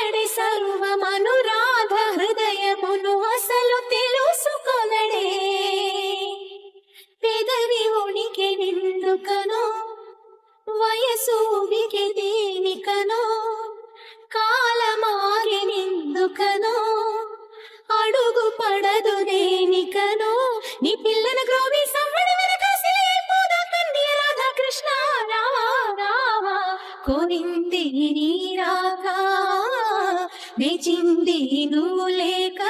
ఇతడి సర్వమనురాధ హృదయమును అసలు తెలుసుకొనడే. పెదవి ఉనికి నిందుకనో వయసు ఉనికి దేనికనో కాలమాగి నిందుకనో అడుగు పడదు దేనికనో నీ పిల్లల గ్రోవి సవ్వడి వెనకాసిపోదా తండ్రి రాధా కృష్ణ రావా రావా కోరింది నీ రాగా నేచింది నువ్వు లేక